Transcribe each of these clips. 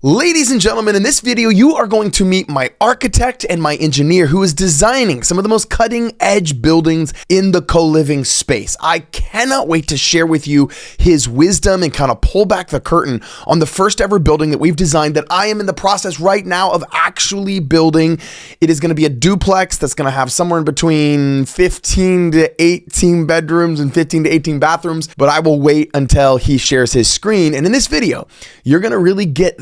Ladies and gentlemen, in this video, you are going to meet my architect and my engineer who is designing some of the most cutting edge buildings in the co-living space. I cannot wait to share with you his wisdom and kind of pull back the curtain on the first ever building that we've designed that I am in the process right now of actually building. It is going to be a duplex that's going to have somewhere in between 15 to 18 bedrooms and 15 to 18 bathrooms, but I will wait until he shares his screen. And in this video, you're going to really get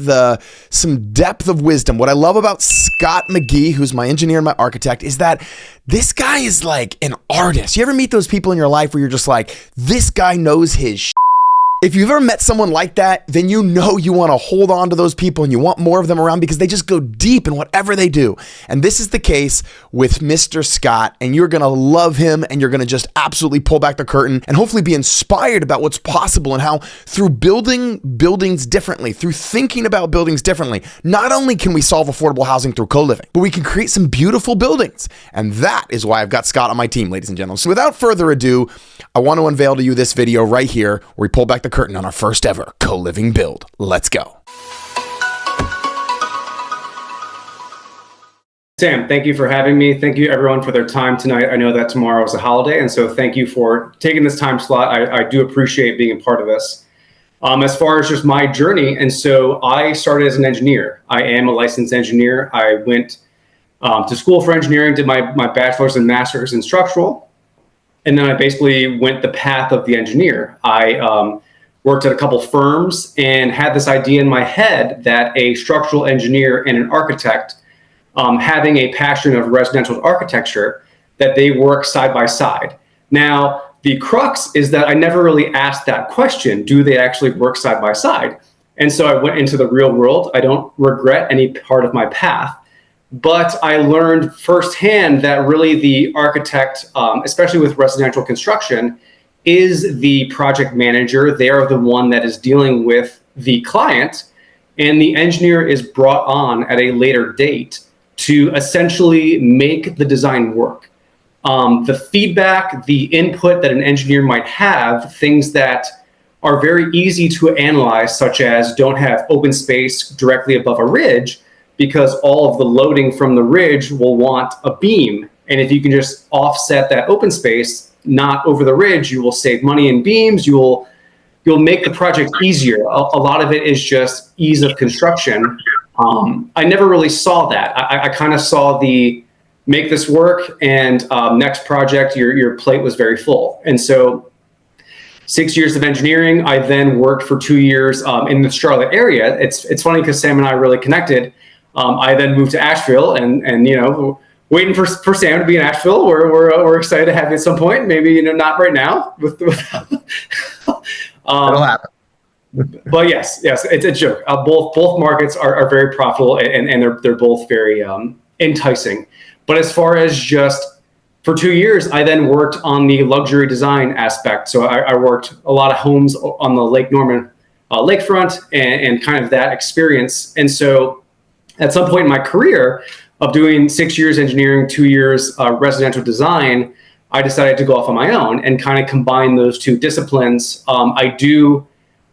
some depth of wisdom. What I love about Scott McGee, who's my engineer and my architect, is that this guy is like an artist. You ever meet those people in your life where you're just like, this guy knows his shit? If you've ever met someone like that, then you know you want to hold on to those people and you want more of them around because they just go deep in whatever they do. And this is the case with Mr. Scott, and you're going to love him and you're going to just absolutely pull back the curtain and hopefully be inspired about what's possible and how through building buildings differently, through thinking about buildings differently, not only can we solve affordable housing through co-living, but we can create some beautiful buildings. And that is why I've got Scott on my team, ladies and gentlemen. So without further ado, I want to unveil to you this video right here where we pull back the curtain on our first ever co-living build. Let's go. Sam, thank you for having me. Thank you everyone for their time tonight. I know that tomorrow is a holiday, and so thank you for taking this time slot. I do appreciate being a part of this. As far as just my journey, and so I started as an engineer. I am a licensed engineer. I went to school for engineering, did my bachelor's and master's in structural, and then I basically went the path of the engineer. I worked at a couple firms and had this idea in my head that a structural engineer and an architect, having a passion of residential architecture, that they work side by side. Now, the crux is that I never really asked that question, do they actually work side by side? And so I went into the real world. I don't regret any part of my path, but I learned firsthand that really the architect, especially with residential construction, is the project manager. They are the one that is dealing with the client, and the engineer is brought on at a later date to essentially make the design work. The feedback, the input that an engineer might have, things that are very easy to analyze, such as don't have open space directly above a ridge, because all of the loading from the ridge will want a beam. And if you can just offset that open space, not over the ridge, you will save money in beams. You'll make the project easier. A lot of it is just ease of construction. I never really saw that. I kind of saw the make this work, and next project, your plate was very full. And so 6 years of engineering, I then worked for 2 years in the Charlotte area. It's funny because Sam and I really connected. I then moved to Asheville, and you know, waiting for Sam to be in Asheville. We're excited to have you at some point. Maybe not right now. It'll happen. But yes, it's a joke. Both markets are very profitable, and they're both very enticing. But as far as just for 2 years, I then worked on the luxury design aspect. So I worked a lot of homes on the Lake Norman lakefront and kind of that experience. And so at some point in my career of doing 6 years engineering, 2 years residential design, I decided to go off on my own and kind of combine those two disciplines. I do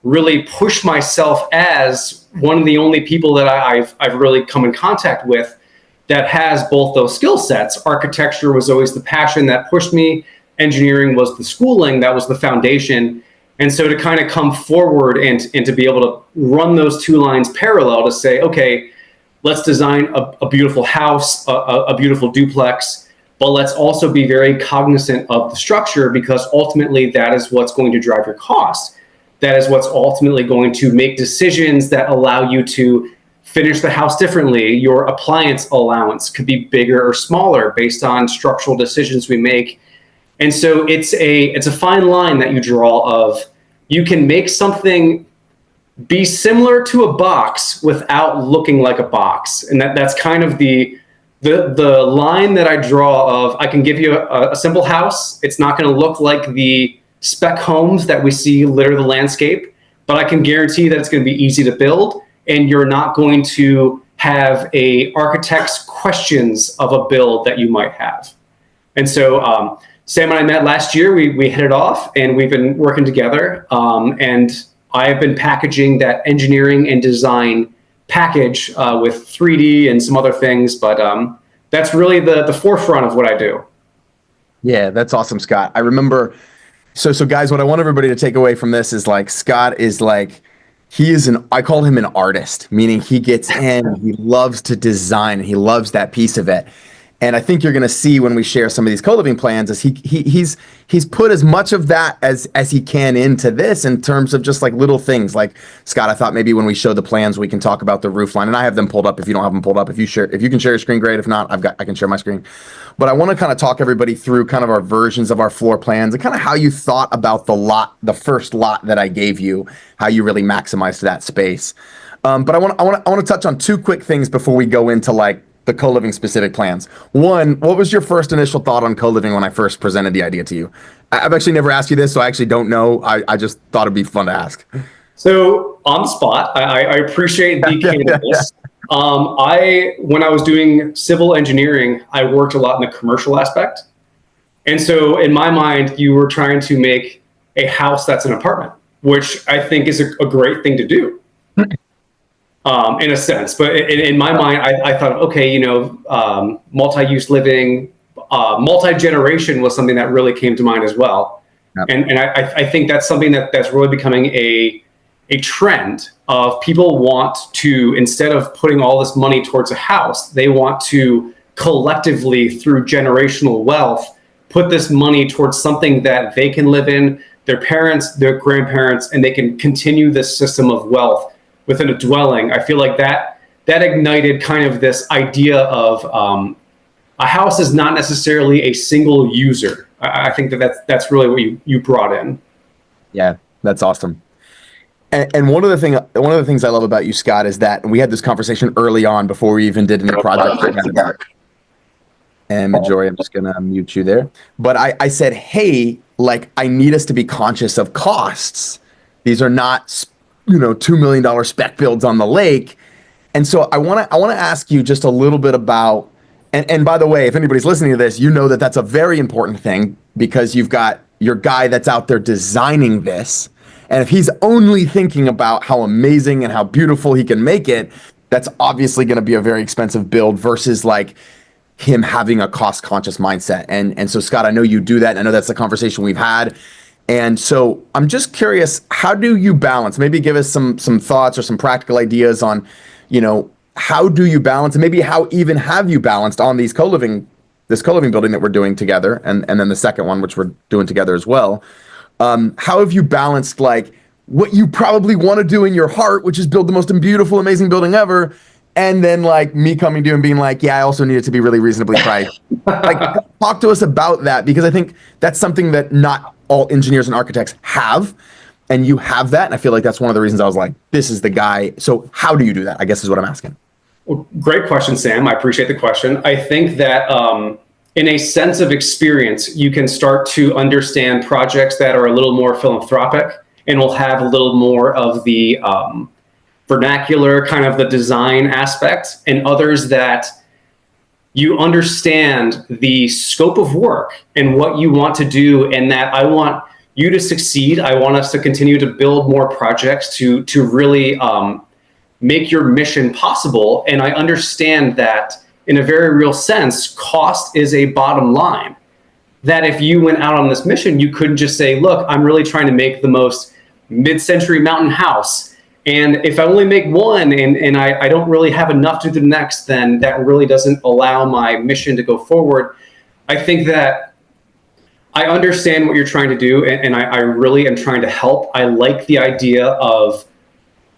really push myself as one of the only people that I've really come in contact with that has both those skill sets. Architecture was always the passion that pushed me. Engineering was the schooling, that was the foundation. And so to kind of come forward and to be able to run those two lines parallel to say, okay, let's design a beautiful house, a beautiful duplex, but let's also be very cognizant of the structure, because ultimately that is what's going to drive your cost. That is what's ultimately going to make decisions that allow you to finish the house differently. Your appliance allowance could be bigger or smaller based on structural decisions we make. And so it's a fine line that you draw of, you can make something be similar to a box without looking like a box. And that's kind of the line that I draw of, I can give you a simple house. It's not going to look like the spec homes that we see litter the landscape, but I can guarantee that it's going to be easy to build, and you're not going to have a architect's questions of a build that you might have. And so Sam and I met last year. We hit it off, and we've been working together. And I have been packaging that engineering and design package with 3D and some other things, but that's really the forefront of what I do. Yeah, that's awesome, Scott. I remember. So guys, what I want everybody to take away from this is like Scott is like I call him an artist, meaning he gets in, he loves to design, and he loves that piece of it. And I think you're going to see when we share some of these co-living plans is he's put as much of that as he can into this in terms of just like little things. Like Scott, I thought maybe when we show the plans we can talk about the roof line, and I have them pulled up. If you don't have them pulled up, if you can share your screen, great. If not, I can share my screen. But I want to kind of talk everybody through kind of our versions of our floor plans and kind of how you thought about the first lot that I gave you, how you really maximized that space. But I want to touch on two quick things before we go into like the co-living specific plans. One, what was your first initial thought on co-living when I first presented the idea to you? I've actually never asked you this, so I actually don't know. I just thought it'd be fun to ask. So on the spot, I appreciate the candidness. When I was doing civil engineering, I worked a lot in the commercial aspect. And so in my mind, you were trying to make a house that's an apartment, which I think is a great thing to do. In a sense, but in my mind, I thought, okay, multi-use living, multi-generation was something that really came to mind as well. Yep. And I think that's something that's really becoming a trend of people want to, instead of putting all this money towards a house, they want to collectively through generational wealth, put this money towards something that they can live in, their parents, their grandparents, and they can continue this system of wealth within a dwelling. I feel like that ignited kind of this idea of a house is not necessarily a single user. I think that's really what you brought in. Yeah, that's awesome. And one of the things I love about you, Scott, is that, and we had this conversation early on before we even did any project together. And Majori, I'm just gonna mute you there. But I said, hey, like I need us to be conscious of costs. These are not $2 million spec builds on the lake. And so I want to ask you just a little bit about, and by the way, if anybody's listening to this, that's a very important thing because you've got your guy that's out there designing this. And if he's only thinking about how amazing and how beautiful he can make it, that's obviously going to be a very expensive build versus like him having a cost conscious mindset. And so Scott, I know you do that. And I know that's the conversation we've had. And so I'm just curious, how do you balance? Maybe give us some thoughts or some practical ideas on, how do you balance, and maybe how even have you balanced on this co-living building that we're doing together, and then the second one, which we're doing together as well. How have you balanced like what you probably want to do in your heart, which is build the most beautiful, amazing building ever, and then like me coming to you and being like, yeah, I also need it to be really reasonably priced. Like, talk to us about that, because I think that's something that not all engineers and architects have, and you have that. And I feel like that's one of the reasons I was like, this is the guy. So how do you do that, I guess is what I'm asking. Well, great question, Sam. I appreciate the question. I think that in a sense of experience, you can start to understand projects that are a little more philanthropic and will have a little more of the vernacular, kind of the design aspect, and others that you understand the scope of work and what you want to do, and that I want you to succeed. I want us to continue to build more projects to really make your mission possible. And I understand that in a very real sense, cost is a bottom line. That if you went out on this mission, you couldn't just say, look, I'm really trying to make the most mid-century mountain house. And if I only make one and I don't really have enough to do the next, then that really doesn't allow my mission to go forward. I think that I understand what you're trying to do, and I really am trying to help. I like the idea of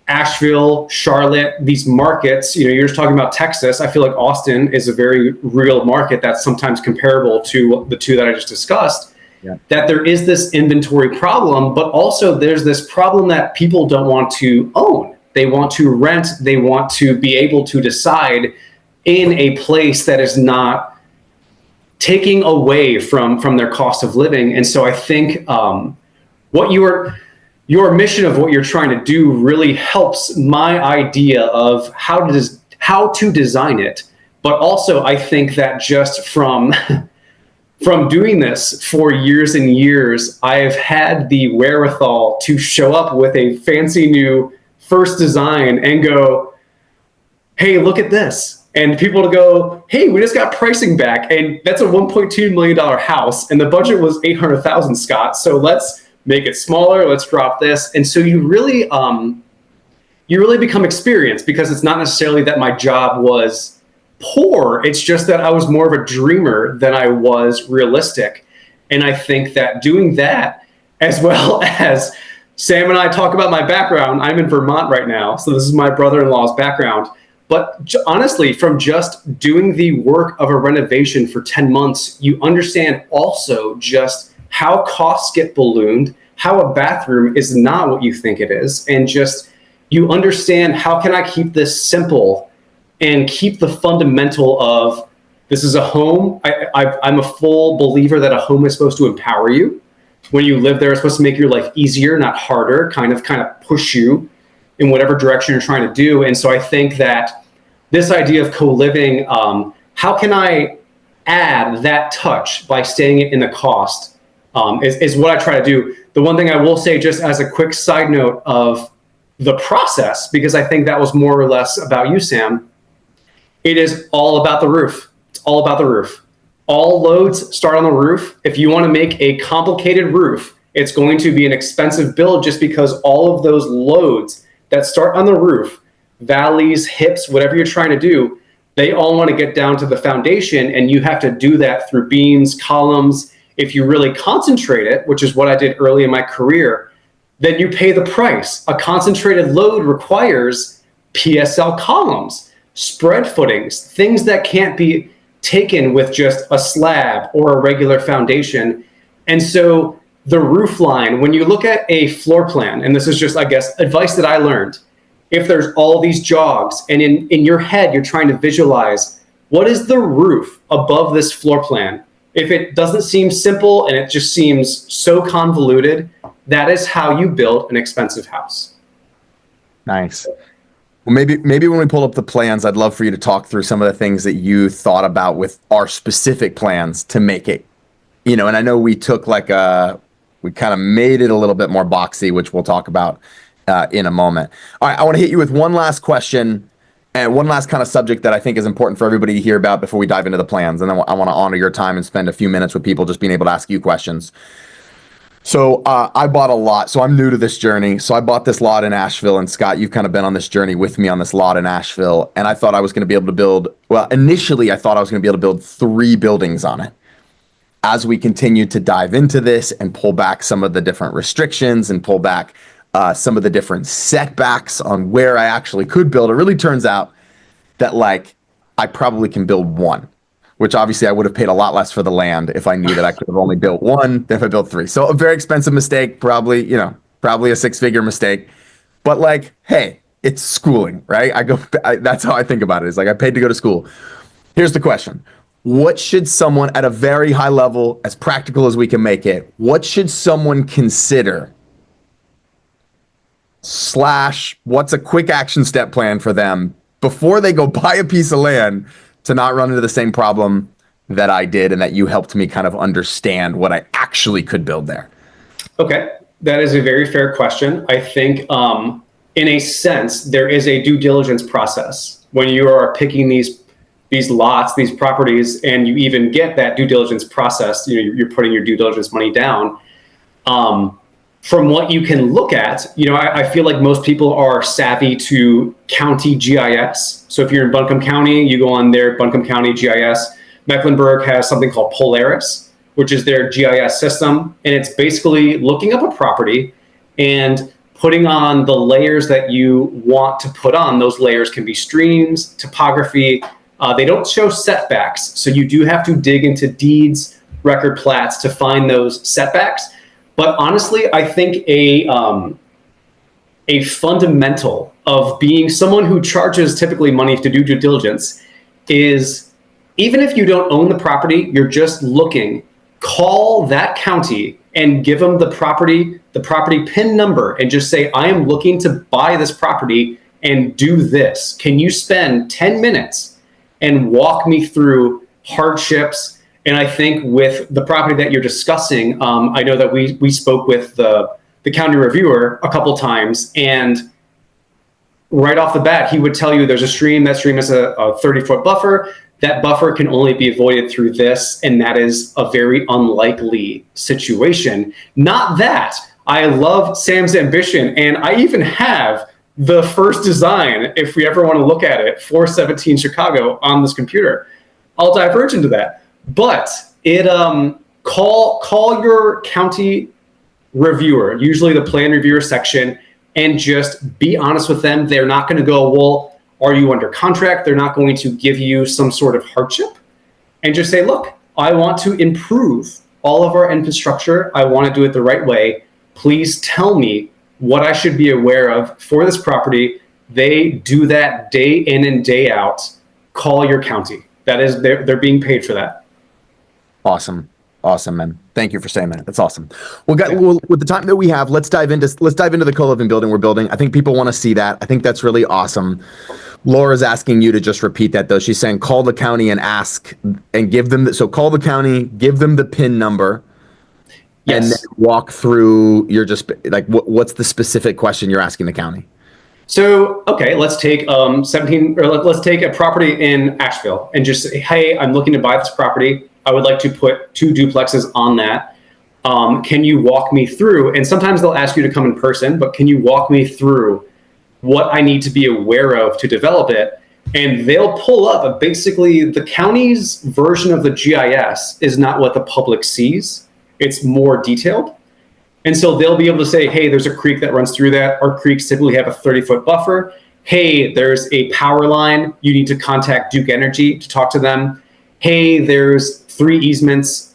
Asheville, Charlotte, these markets. You're just talking about Texas. I feel like Austin is a very real market that's sometimes comparable to the two that I just discussed. Yeah. That there is this inventory problem, but also there's this problem that people don't want to own. They want to rent. They want to be able to decide in a place that is not taking away from their cost of living. And so I think what your mission of what you're trying to do really helps my idea of how to design it. But also I think that just from doing this for years and years, I've had the wherewithal to show up with a fancy new first design and go, hey, look at this. And people to go, hey, we just got pricing back. And that's a $1.2 million house. And the budget was 800,000, Scott. So let's make it smaller. Let's drop this. And so you really become experienced, because it's not necessarily that my job was poor. It's just that I was more of a dreamer than I was realistic. And I think that doing that, as well as Sam and I talk about my background, I'm in Vermont right now. So this is my brother-in-law's background. But honestly, from just doing the work of a renovation for 10 months, you understand also just how costs get ballooned, how a bathroom is not what you think it is, and just you understand, how can I keep this simple and keep the fundamental of, this is a home. I'm a full believer that a home is supposed to empower you. When you live there, it's supposed to make your life easier, not harder, kind of push you in whatever direction you're trying to do. And so I think that this idea of co-living, how can I add that touch by staying in the cost, is what I try to do. The one thing I will say, just as a quick side note of the process, because I think that was more or less about you, Sam, it is all about the roof. It's all about the roof. All loads start on the roof. If you want to make a complicated roof, it's going to be an expensive build, just because all of those loads that start on the roof, valleys, hips, whatever you're trying to do, they all want to get down to the foundation, and you have to do that through beams, columns. If you really concentrate it, which is what I did early in my career, then you pay the price. A concentrated load requires PSL columns, spread footings, things that can't be taken with just a slab or a regular foundation. And so the roof line, when you look at a floor plan, and this is just, I guess, advice that I learned, if there's all these jogs and in your head, you're trying to visualize, what is the roof above this floor plan? If it doesn't seem simple and it just seems so convoluted, that is how you build an expensive house. Nice. Well, maybe when we pull up the plans, I'd love for you to talk through some of the things that you thought about with our specific plans to make it, and I know we took we kind of made it a little bit more boxy, which we'll talk about in a moment. All right, I want to hit you with one last question and one last kind of subject that I think is important for everybody to hear about before we dive into the plans. And then I want to honor your time and spend a few minutes with people just being able to ask you questions. So I bought a lot. So I'm new to this journey. So I bought this lot in Asheville. And Scott, you've kind of been on this journey with me on this lot in Asheville. And I thought I was going to be able to build, initially I thought I was going to be able to build 3 buildings on it. As we continued to dive into this and pull back some of the different restrictions and pull back some of the different setbacks on where I actually could build, it really turns out that I probably can build 1. Which obviously I would have paid a lot less for the land if I knew that I could have only built 1 than if I built 3. So a very expensive mistake, probably a 6-figure mistake. But hey, it's schooling, right? That's how I think about it. Is I paid to go to school. Here's the question. What should someone at a very high level, as practical as we can make it, what should someone consider / what's a quick action step plan for them before they go buy a piece of land to not run into the same problem that I did and that you helped me kind of understand what I actually could build there? Okay, that is a very fair question. I think in a sense, there is a due diligence process when you are picking these lots, these properties, and you even get that due diligence process, you're putting your due diligence money down. From what you can look at, I feel like most people are savvy to county GIS. So if you're in Buncombe County, you go on their Buncombe County GIS. Mecklenburg has something called Polaris, which is their GIS system. And it's basically looking up a property and putting on the layers that you want to put on. Those layers can be streams, topography. They don't show setbacks. So you do have to dig into deeds, record plats to find those setbacks. But honestly, I think a fundamental of being someone who charges typically money to do due diligence is, even if you don't own the property, you're just looking, call that county and give them the property PIN number and just say, I am looking to buy this property and do this. Can you spend 10 minutes and walk me through hardships? And I think with the property that you're discussing, I know that we spoke with the county reviewer a couple times, and right off the bat, he would tell you there's a stream. That stream is a 30-foot buffer. That buffer can only be avoided through this, and that is a very unlikely situation. Not that I love Sam's ambition, and I even have the first design, if we ever want to look at it, for 17 Chicago on this computer. I'll diverge into that. But it call your county reviewer, usually the plan reviewer section, and just be honest with them. They're not going to go, well, are you under contract? They're not going to give you some sort of hardship. And just say, look, I want to improve all of our infrastructure. I want to do it the right way. Please tell me what I should be aware of for this property. They do that day in and day out. Call your county. That is, they're being paid for that. Awesome, man. Thank you for saying that. That's awesome. Well, with the time that we have, let's dive into the co-living building we're building. I think people want to see that. I think that's really awesome. Laura's asking you to just repeat that though. She's saying call the county and ask and give them so call the county, give them the PIN number. Yes. And then walk through your just like what's the specific question you're asking the county? So, okay, let's take let's take a property in Asheville and just say, hey, I'm looking to buy this property. I would like to put 2 duplexes on that. Can you walk me through? And sometimes they'll ask you to come in person, but can you walk me through what I need to be aware of to develop it? And they'll pull up basically the county's version of the GIS is not what the public sees. It's more detailed. And so they'll be able to say, hey, there's a creek that runs through that. Our creeks typically have a 30-foot buffer. Hey, there's a power line. You need to contact Duke Energy to talk to them. Hey, there's 3 easements.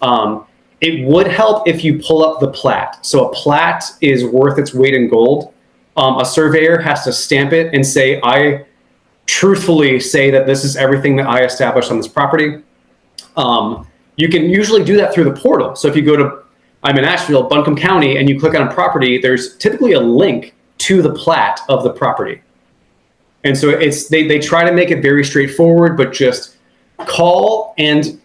It would help if you pull up the plat. So a plat is worth its weight in gold. A surveyor has to stamp it and say, I truthfully say that this is everything that I established on this property. You can usually do that through the portal. So if you go to, I'm in Asheville, Buncombe County, and you click on a property, there's typically a link to the plat of the property. And so it's they try to make it very straightforward, but just call and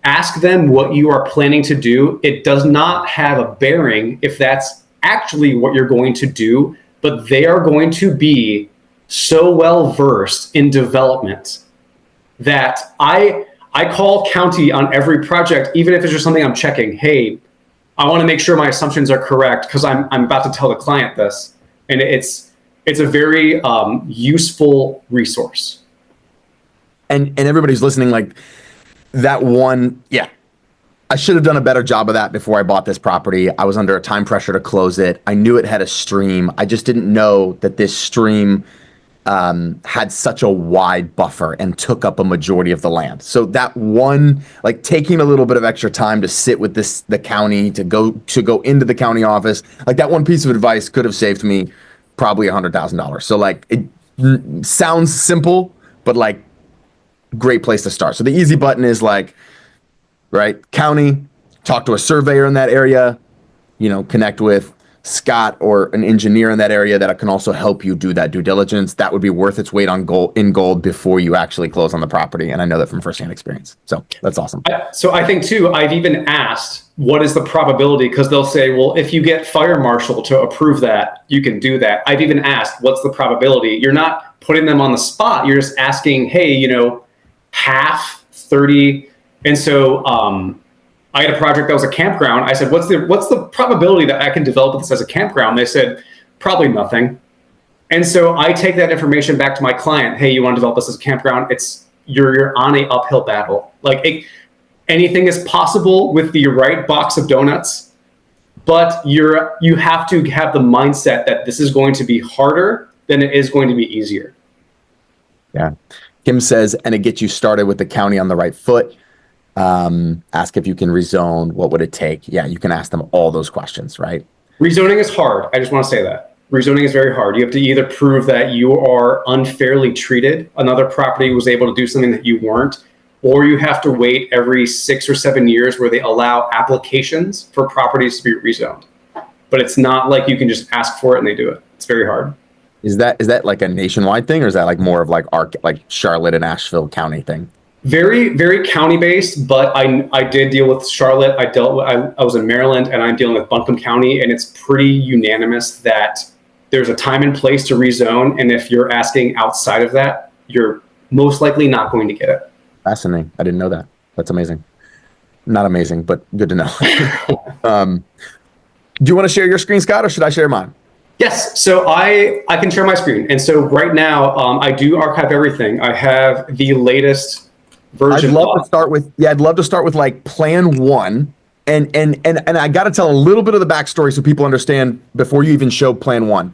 ask them what you are planning to do. It does not have a bearing if that's actually what you're going to do, but they are going to be so well versed in development that I call county on every project, even if it's just something I'm checking. Hey, I want to make sure my assumptions are correct because I'm about to tell the client this. And it's a very useful resource. And everybody's listening like that one, yeah. I should have done a better job of that before I bought this property. I was under a time pressure to close it. I knew it had a stream. I just didn't know that this stream had such a wide buffer and took up a majority of the land. So that one, like taking a little bit of extra time to sit with the county, to go into the county office, like that one piece of advice could have saved me probably $100,000. So like it sounds simple, but like great place to start. So the easy button is like, right, county, talk to a surveyor in that area, connect with Scott or an engineer in that area that can also help you do that due diligence. That would be worth its weight in gold before you actually close on the property. And I know that from firsthand experience. So that's awesome. So I think too, I've even asked, what is the probability? Because they'll say, well, if you get fire marshal to approve that, you can do that. I've even asked, what's the probability? You're not putting them on the spot. You're just asking, hey, half, 30. And so I had a project that was a campground. I said, what's the probability that I can develop this as a campground? They said, probably nothing. And so I take that information back to my client. Hey, you want to develop this as a campground? You're on an uphill battle. Like anything is possible with the right box of donuts, but you have to have the mindset that this is going to be harder than it is going to be easier. Yeah. Kim says, and it gets you started with the county on the right foot. Ask if you can rezone. What would it take? Yeah, you can ask them all those questions, right? Rezoning is hard. I just want to say that. Rezoning is very hard. You have to either prove that you are unfairly treated, another property was able to do something that you weren't, or you have to wait every 6 or 7 years where they allow applications for properties to be rezoned. But it's not like you can just ask for it and they do it. It's very hard. Is that like a nationwide thing, or is that like more of like Charlotte and Asheville County thing? Very, very county based, but I did deal with Charlotte. I was in Maryland, and I'm dealing with Buncombe County, and it's pretty unanimous that there's a time and place to rezone. And if you're asking outside of that, you're most likely not going to get it. Fascinating. I didn't know that. That's amazing. Not amazing, but good to know. Do you want to share your screen, Scott, or should I share mine? Yes, so I can share my screen. And so right now, I do archive everything. I have the latest version. I'd love to start with like plan one. And I got to tell a little bit of the backstory so people understand before you even show plan one.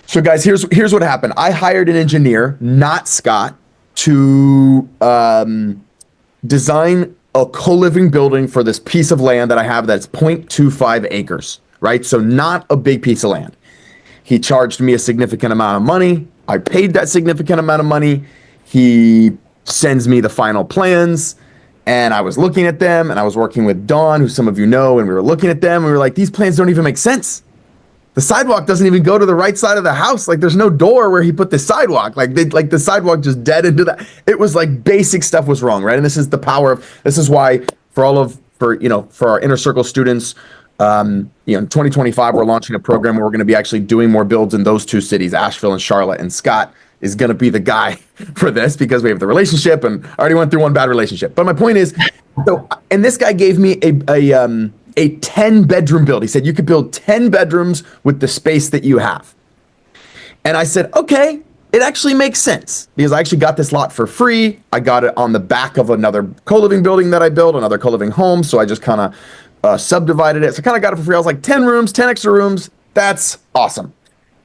So guys, here's what happened. I hired an engineer, not Scott, to design a co-living building for this piece of land that I have that's 0.25 acres, right? So not a big piece of land. He charged me a significant amount of money. I paid that significant amount of money. He sends me the final plans, and I was looking at them, and I was working with Dawn, who some of you know, and we were looking at them, and we were like, these plans don't even make sense. The sidewalk doesn't even go to the right side of the house. Like, there's no door where he put the sidewalk. Like the sidewalk just dead into that. It was like basic stuff was wrong, right? And this is the power of, this is why for our inner circle students, in 2025, we're launching a program where we're going to be actually doing more builds in those two cities, Asheville and Charlotte. And Scott is going to be the guy for this because we have the relationship, and I already went through one bad relationship. But my point is, and this guy gave me a 10-bedroom build. He said, you could build 10 bedrooms with the space that you have. And I said, okay, it actually makes sense because I actually got this lot for free. I got it on the back of another co-living building that I built, another co-living home. So I just kind of subdivided it. So I kind of got it for free. I was like, 10 rooms, 10 extra rooms. That's awesome.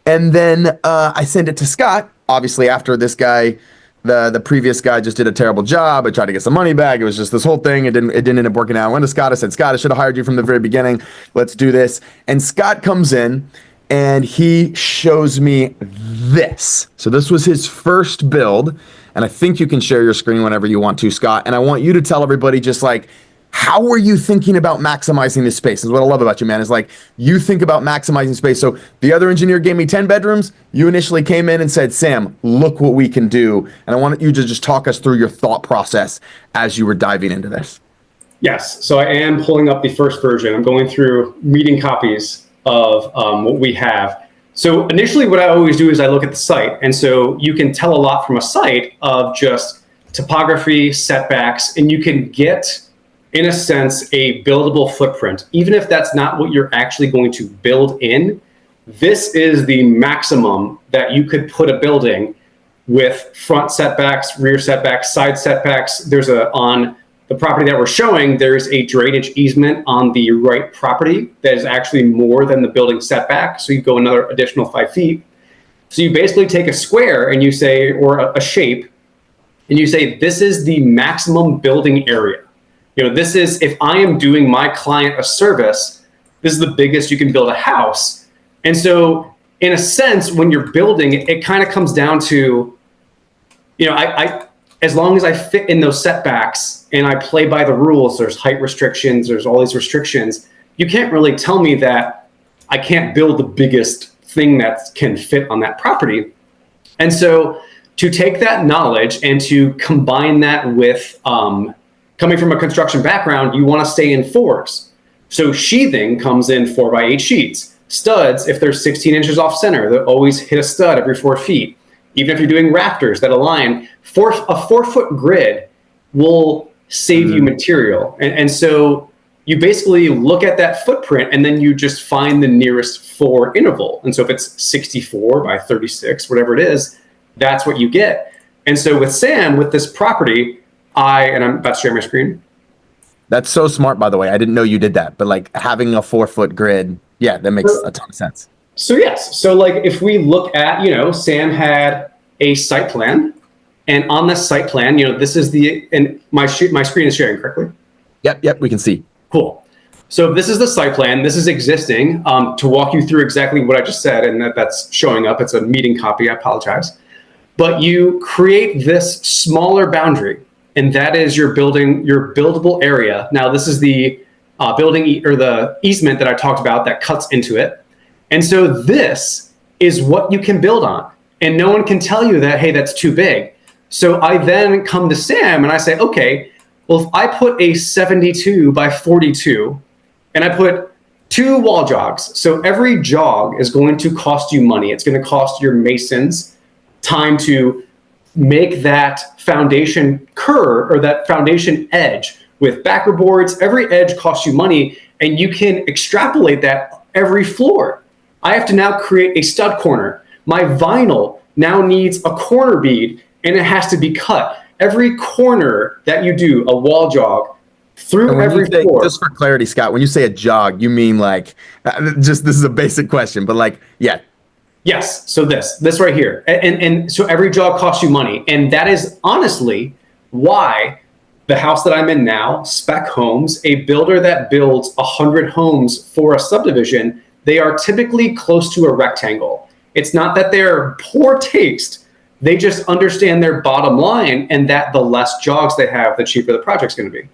And then I sent it to Scott. Obviously, after this guy, the previous guy just did a terrible job. I tried to get some money back. It was just this whole thing. It didn't end up working out. I went to Scott. I said, Scott, I should have hired you from the very beginning. Let's do this. And Scott comes in and he shows me this. So this was his first build. And I think you can share your screen whenever you want to, Scott. And I want you to tell everybody just like, how were you thinking about maximizing this space? Is what I love about you, man, is like you think about maximizing space. So the other engineer gave me 10 bedrooms. You initially came in and said, Sam, look what we can do. And I want you to just talk us through your thought process as you were diving into this. Yes. So I am pulling up the first version. I'm going through reading copies of what we have. So initially what I always do is I look at the site. And so you can tell a lot from a site of just topography, setbacks, and you can get, in a sense, a buildable footprint. Even if that's not what you're actually going to build in, this is the maximum that you could put a building with front setbacks, rear setbacks, side setbacks. On the property that we're showing, there's a drainage easement on the right property that is actually more than the building setback. So you go another additional 5 feet. So you basically take a square and you say, or a shape, and you say, this is the maximum building area. This is, if I am doing my client a service, this is the biggest you can build a house. And so in a sense, when you're building, it kind of comes down to, I as long as I fit in those setbacks and I play by the rules, there's height restrictions, there's all these restrictions. You can't really tell me that I can't build the biggest thing that can fit on that property. And so to take that knowledge and to combine that with, coming from a construction background, you want to stay in fours. So sheathing comes in 4x8 sheets. Studs, if they're 16 inches off center, they'll always hit a stud every 4 feet. Even if you're doing rafters that align, a 4-foot grid will save you material. And so you basically look at that footprint and then you just find the nearest 4 interval. And so if it's 64 by 36, whatever it is, that's what you get. And so with Sam, with this property, and I'm about to share my screen. That's so smart, by the way. I didn't know you did that, but like having a 4-foot grid, yeah, that makes a ton of sense. So yes, so like if we look at, Sam had a site plan, and on this site plan, this is and my screen is sharing correctly. Yep, we can see. Cool. So this is the site plan. This is existing. To walk you through exactly what I just said, and that's showing up. It's a meeting copy. I apologize, but you create this smaller boundary. And that is your buildable area. Now, this is the building or the easement that I talked about that cuts into it. And so this is what you can build on. And no one can tell you that, hey, that's too big. So I then come to Sam and I say, okay, well, if I put a 72 by 42 and I put 2 wall jogs. So every jog is going to cost you money. It's going to cost your masons time to make that foundation curve or that foundation edge with backer boards. Every edge costs you money, and you can extrapolate that every floor. I have to now create a stud corner. My vinyl now needs a corner bead, and it has to be cut. Every corner that you do, a wall jog, through every floor. Just for clarity, Scott, when you say a jog, you mean like, just this is a basic question, but like, yeah. Yes, so this right here. And so every jog costs you money. And that is honestly why the house that I'm in now, Spec Homes, a builder that builds 100 homes for a subdivision, they are typically close to a rectangle. It's not that they're poor taste. They just understand their bottom line, and that the less jogs they have, the cheaper the project's going to be.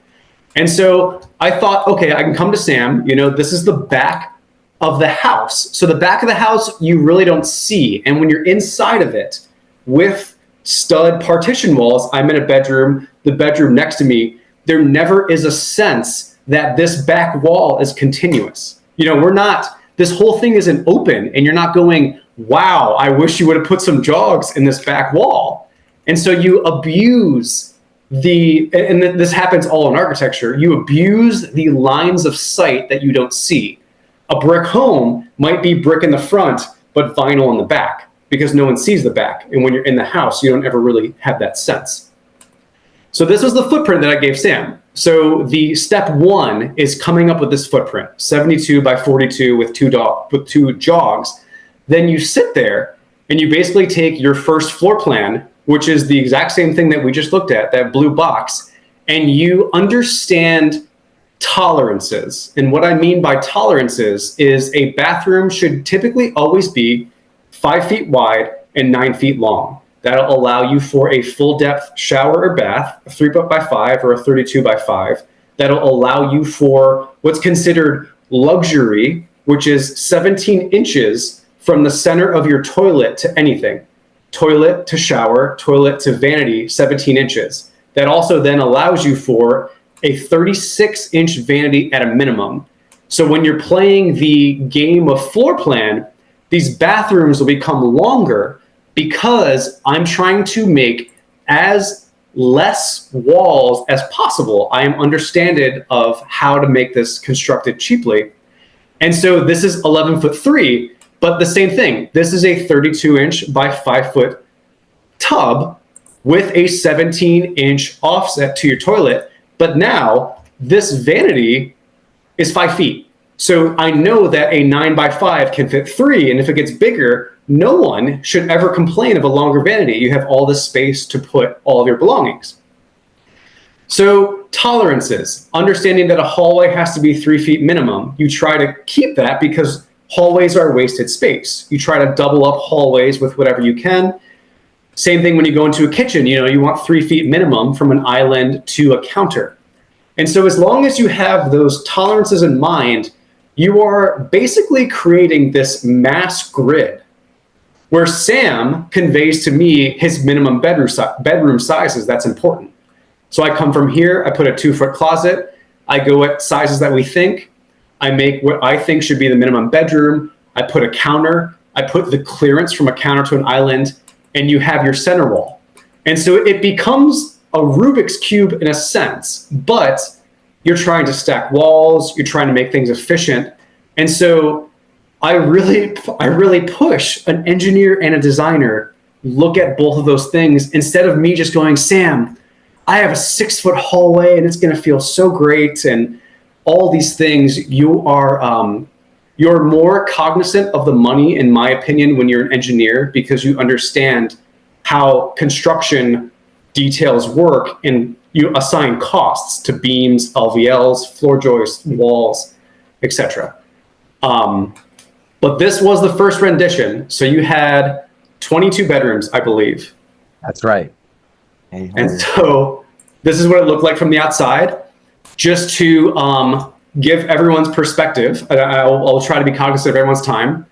And so I thought, okay, I can come to Sam. This is the back of the house. So the back of the house, you really don't see. And when you're inside of it with stud partition walls, I'm in a bedroom, the bedroom next to me, there never is a sense that this back wall is continuous. This whole thing isn't open, and you're not going, wow, I wish you would have put some jogs in this back wall. And so you abuse and this happens all in architecture, you abuse the lines of sight that you don't see. A brick home might be brick in the front, but vinyl in the back, because no one sees the back. And when you're in the house, you don't ever really have that sense. So this was the footprint that I gave Sam. So the step 1 is coming up with this footprint, 72 by 42 with two jogs. Then you sit there and you basically take your first floor plan, which is the exact same thing that we just looked at, that blue box, and you understand tolerances. And what I mean by tolerances is a bathroom should typically always be 5 feet wide and 9 feet long. That'll allow you for a full depth shower or bath, a 3x5 or a 32x5. That'll allow you for what's considered luxury, which is 17 inches from the center of your toilet to anything. Toilet to shower, toilet to vanity, 17 inches. That also then allows you for a 36-inch vanity at a minimum. So when you're playing the game of floor plan, these bathrooms will become longer because I'm trying to make as less walls as possible. I am understanding of how to make this constructed cheaply. And so this is 11'3", but the same thing. This is a 32-inch by 5-foot tub with a 17-inch offset to your toilet. But now this vanity is 5 feet. So I know that a 9x5 can fit 3, and if it gets bigger, no one should ever complain of a longer vanity. You have all this space to put all of your belongings. So tolerances, understanding that a hallway has to be 3 feet minimum. You try to keep that because hallways are wasted space. You try to double up hallways with whatever you can. Same thing when you go into a kitchen, you want 3 feet minimum from an island to a counter. And so as long as you have those tolerances in mind, you are basically creating this mass grid where Sam conveys to me his minimum bedroom sizes. That's important. So I come from here, I put a 2-foot closet, I go at sizes that we think, I make what I think should be the minimum bedroom, I put a counter, I put the clearance from a counter to an island, and you have your center wall. And so it becomes a Rubik's Cube in a sense, but you're trying to stack walls, you're trying to make things efficient. And so I really push an engineer and a designer look at both of those things instead of me just going, Sam, I have a 6-foot hallway and it's going to feel so great. And all these things, you're more cognizant of the money, in my opinion, when you're an engineer, because you understand how construction details work and you assign costs to beams, LVLs, floor joists, walls, etc. But this was the first rendition. So you had 22 bedrooms, I believe. That's right. And so this is what it looked like from the outside. Just to give everyone's perspective, I'll try to be cognizant of everyone's time,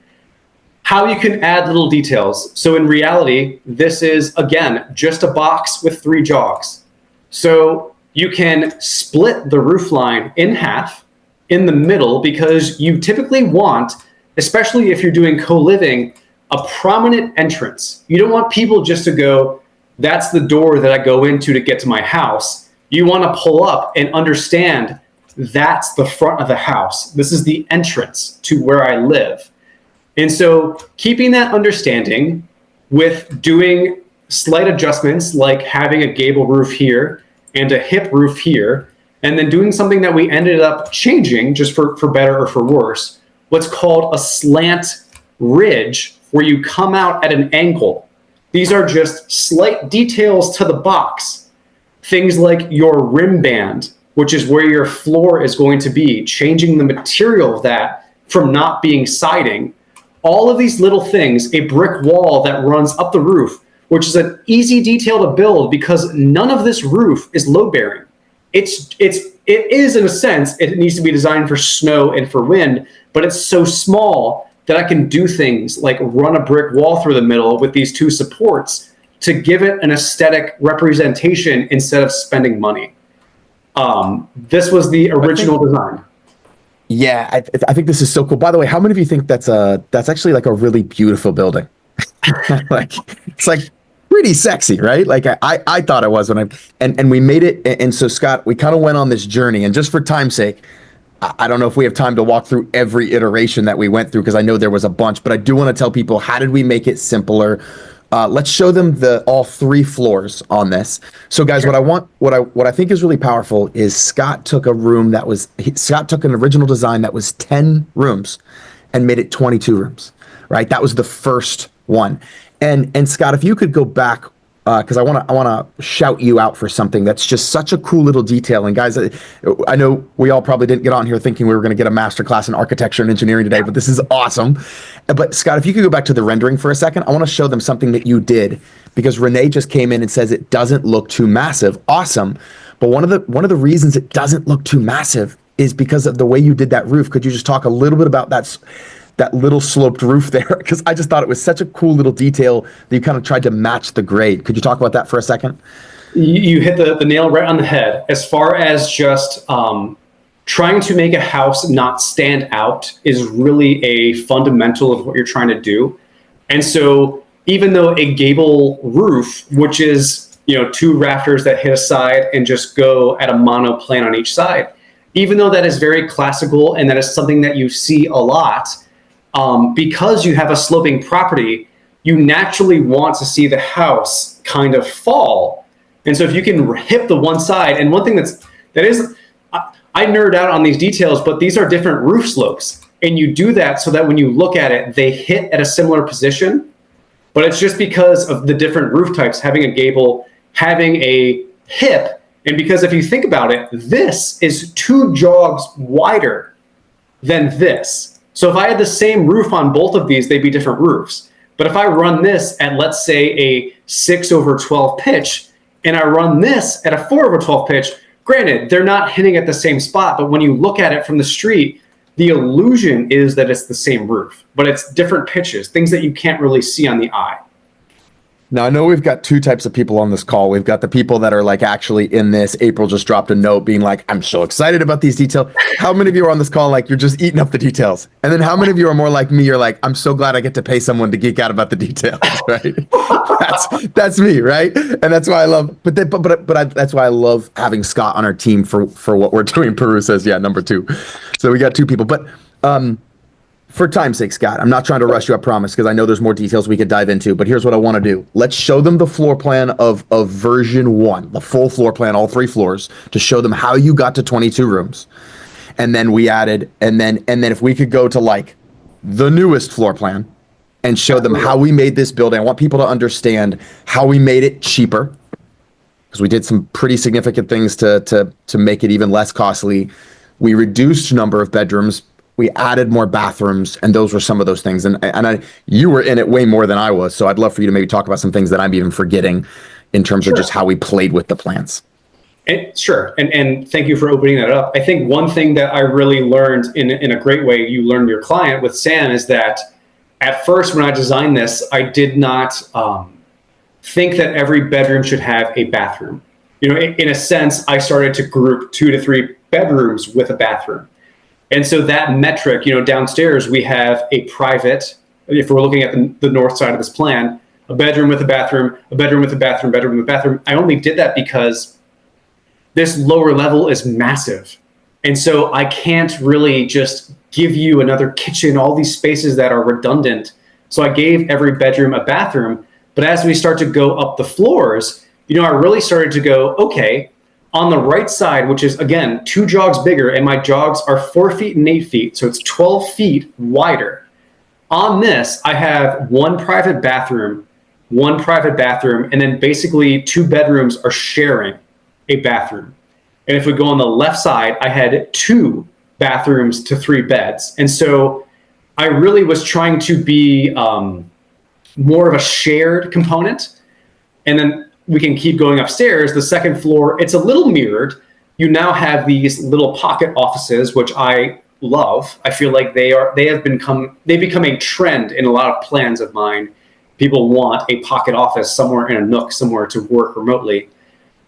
how you can add little details. So in reality, this is, again, just a box with 3 jogs. So you can split the roof line in half in the middle because you typically want, especially if you're doing co-living, a prominent entrance. You don't want people just to go, that's the door that I go into to get to my house. You want to pull up and understand that's the front of the house. This is the entrance to where I live. And so keeping that understanding with doing slight adjustments like having a gable roof here and a hip roof here, and then doing something that we ended up changing just for better or for worse, what's called a slant ridge, where you come out at an angle. These are just slight details to the box. Things like your rim band, which is where your floor is going to be, changing the material of that from not being siding. All of these little things, a brick wall that runs up the roof, which is an easy detail to build because none of this roof is load bearing. It is in a sense, it needs to be designed for snow and for wind, but it's so small that I can do things like run a brick wall through the middle with these two supports to give it an aesthetic representation instead of spending money. This was the original design. Yeah, I think this is so cool. By the way, how many of you think that's actually like a really beautiful building? Like it's like pretty sexy, right? Like I thought it was and we made it. And so Scott, we kind of went on this journey, and just for time's sake, I don't know if we have time to walk through every iteration that we went through because I know there was a bunch, but I do want to tell people, how did we make it simpler? Let's show them all 3 floors on this. So guys, Sure. what I think is really powerful is Scott took an original design that was 10 rooms and made it 22 rooms, right? That was the first one. And Scott, if you could go back, because I want to shout you out for something that's just such a cool little detail. And guys, I know we all probably didn't get on here thinking we were going to get a masterclass in architecture and engineering today, but this is awesome. But Scott, if you could go back to the rendering for a second, I want to show them something that you did, because Renee just came in and says it doesn't look too massive. Awesome. But one of the reasons it doesn't look too massive is because of the way you did that roof. Could you just talk a little bit about that little sloped roof there? Because I just thought it was such a cool little detail that you kind of tried to match the grade. Could you talk about that for a second? You hit the nail right on the head. As far as just trying to make a house not stand out is really a fundamental of what you're trying to do. And so even though a gable roof, which is 2 rafters that hit a side and just go at a monoplane on each side, even though that is very classical and that is something that you see a lot, because you have a sloping property, you naturally want to see the house kind of fall. And so if you can hip the one side, and one thing I nerd out on these details, but these are different roof slopes. And you do that so that when you look at it, they hit at a similar position, but it's just because of the different roof types, having a gable, having a hip. And because if you think about it, this is 2 jogs wider than this. So if I had the same roof on both of these, they'd be different roofs. But if I run this at, let's say, a 6/12 pitch, and I run this at a 4/12 pitch, granted, they're not hitting at the same spot, but when you look at it from the street, the illusion is that it's the same roof, but it's different pitches, things that you can't really see on the eye. Now, I know we've got 2 types of people on this call. We've got the people that are like actually in this. April just dropped a note being like, I'm so excited about these details. How many of you are on this call like you're just eating up the details? And then how many of you are more like me? You're like, I'm so glad I get to pay someone to geek out about the details, right? That's me, right? And that's why I love, that's why I love having Scott on our team for what we're doing. Peru says, yeah, number 2. So we got 2 people, but for time's sake, Scott, I'm not trying to rush you, I promise, because I know there's more details we could dive into, but here's what I want to do. Let's show them the floor plan of version 1, the full floor plan, all 3 floors, to show them how you got to 22 rooms. And then we added, and then if we could go to like the newest floor plan and show them how we made this building. I want people to understand how we made it cheaper, because we did some pretty significant things to make it even less costly. We reduced number of bedrooms. We added more bathrooms, and those were some of those things. And you were in it way more than I was, so I'd love for you to maybe talk about some things that I'm even forgetting in terms of just how we played with the plans. Sure, and thank you for opening that up. I think one thing that I really learned in a great way, you learned your client with Sam, is that at first when I designed this, I did not think that every bedroom should have a bathroom. In a sense, I started to group 2 to 3 bedrooms with a bathroom. And so that metric, downstairs we have a private, if we're looking at the north side of this plan, a bedroom with a bathroom, a bedroom with a bathroom, bedroom with a bathroom. I only did that because this lower level is massive. And so I can't really just give you another kitchen, all these spaces that are redundant. So I gave every bedroom a bathroom. But as we start to go up the floors, I really started to go, okay, on the right side, which is, again, 2 jogs bigger, and my jogs are 4 feet and 8 feet, so it's 12 feet wider. On this, I have one private bathroom, and then basically 2 bedrooms are sharing a bathroom. And if we go on the left side, I had 2 bathrooms to 3 beds. And so I really was trying to be more of a shared component. And then we can keep going upstairs. The second floor, it's a little mirrored. You now have these little pocket offices, which I love. I feel like they've become a trend in a lot of plans of mine. People want a pocket office somewhere in a nook, somewhere to work remotely.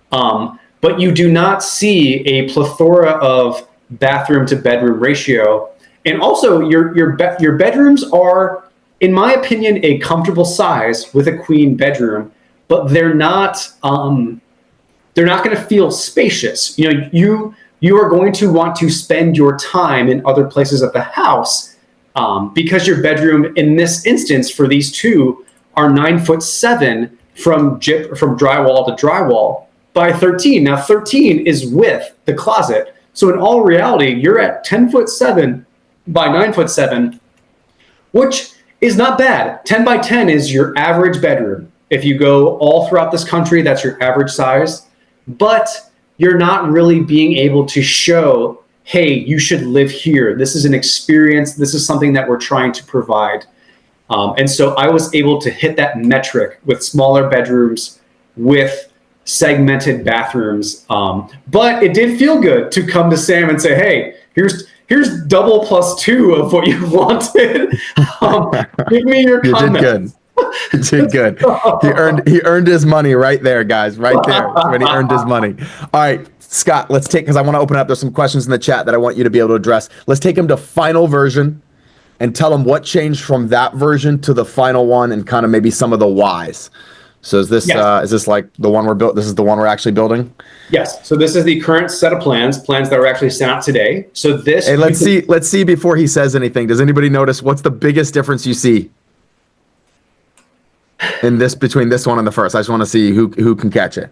But you do not see a plethora of bathroom to bedroom ratio. And also your bedrooms are, in my opinion, a comfortable size with a queen bedroom, but they're not going to feel spacious. You are going to want to spend your time in other places of the house because your bedroom, in this instance, for these 2, are 9'7" from drywall to drywall by 13. Now 13 is with the closet. So in all reality, you're at 10'7" by 9'7", which is not bad. 10 by 10 is your average bedroom. If you go all throughout this country, that's your average size. But you're not really being able to show, hey, you should live here. This is an experience. This is something that we're trying to provide. And so I was able to hit that metric with smaller bedrooms, with segmented bathrooms. But it did feel good to come to Sam and say, hey, here's double +2 of what you wanted. Give me your comments. You did good. He earned his money right there, guys. Right there when he earned his money. All right, Scott, let's take, because I want to open up. There's some questions in the chat that I want you to be able to address. Let's take him to final version and tell him what changed from that version to the final one, and kind of maybe some of the whys. So is this like the one we're built? This is the one we're actually building? Yes. So this is the current set of plans that were actually sent out today. So this. Hey, let's see before he says anything. Does anybody notice what's the biggest difference you see in this, between this one and the first? I just want to see who can catch it.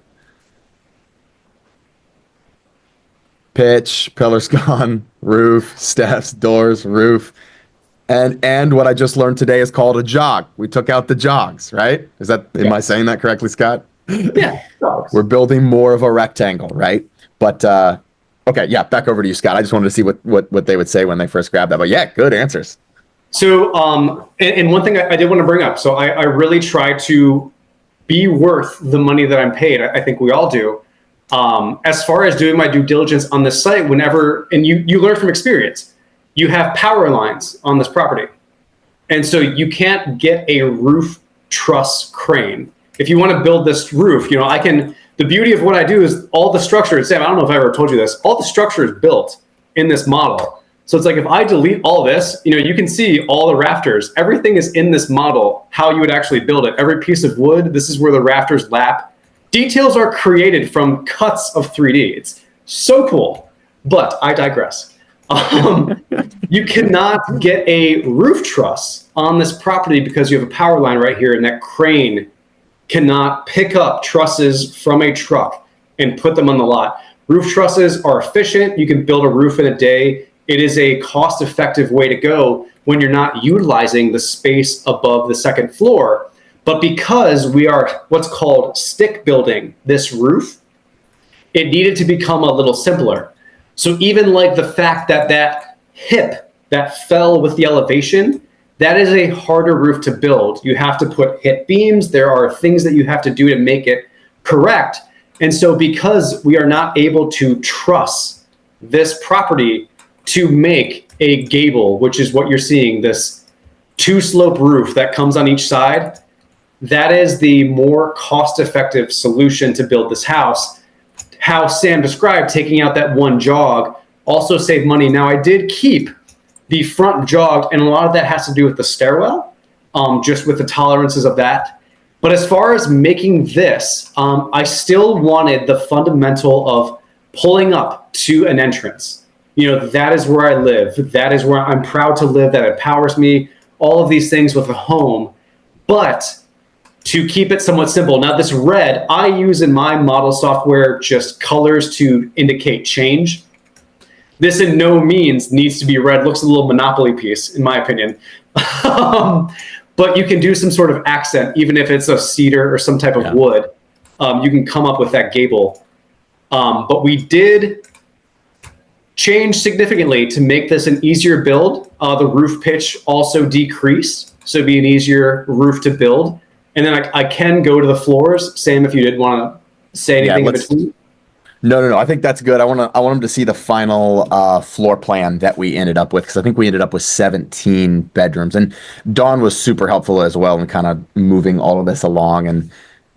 Pitch, pillars gone, roof, steps, doors, roof. And what I just learned today is called a jog. We took out the jogs, right? Am I saying that correctly, Scott? Yeah. We're building more of a rectangle, right? But okay, yeah, back over to you, Scott. I just wanted to see what they would say when they first grabbed that. But yeah, good answers. So, and one thing I did want to bring up. So I really try to be worth the money that I'm paid. I think we all do. As far as doing my due diligence on this site, and you learn from experience. You have power lines on this property. And so you can't get a roof truss crane. If you want to build this roof, the beauty of what I do is all the structure, Sam, I don't know if I ever told you this, all the structure is built in this model. So it's like, if I delete all this, you can see all the rafters, everything is in this model, how you would actually build it. Every piece of wood, this is where the rafters lap. Details are created from cuts of 3D. It's so cool, but I digress. You cannot get a roof truss on this property because you have a power line right here, and that crane cannot pick up trusses from a truck and put them on the lot. Roof trusses are efficient. You can build a roof in a day. It is a cost-effective way to go when you're not utilizing the space above the second floor. But because we are what's called stick building this roof, it needed to become a little simpler. So even like the fact that hip that fell with the elevation, that is a harder roof to build. You have to put hip beams. There are things that you have to do to make it correct. And so because we are not able to truss this property to make a gable, which is what you're seeing, this 2-slope roof that comes on each side, that is the more cost-effective solution to build this house. How Sam described, taking out that one jog, also save money. Now, I did keep the front jog, and a lot of that has to do with the stairwell, just with the tolerances of that. But as far as making this, I still wanted the fundamental of pulling up to an entrance. That is where I live. That is where I'm proud to live. That empowers me. All of these things with a home. But to keep it somewhat simple. Now, this red, I use in my model software just colors to indicate change. This in no means needs to be red. Looks a little Monopoly piece, in my opinion. But you can do some sort of accent, even if it's a cedar or some type of wood. You can come up with that gable. But we did change significantly to make this an easier build. The roof pitch also decreased, so it'd be an easier roof to build. And then I can go to the floors. Sam, if you did want to say anything in between. No. I think that's good. I want them to see the final floor plan that we ended up with, because I think we ended up with 17 bedrooms. And Dawn was super helpful as well in kind of moving all of this along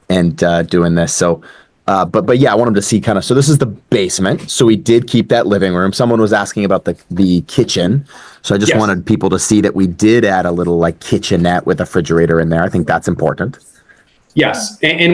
and doing this. So, but yeah, I want them to see kind of. So this is the basement. So we did keep that living room. Someone was asking about the kitchen. So I just wanted people to see that we did add a little like kitchenette with a refrigerator in there. I think that's important. Yes, and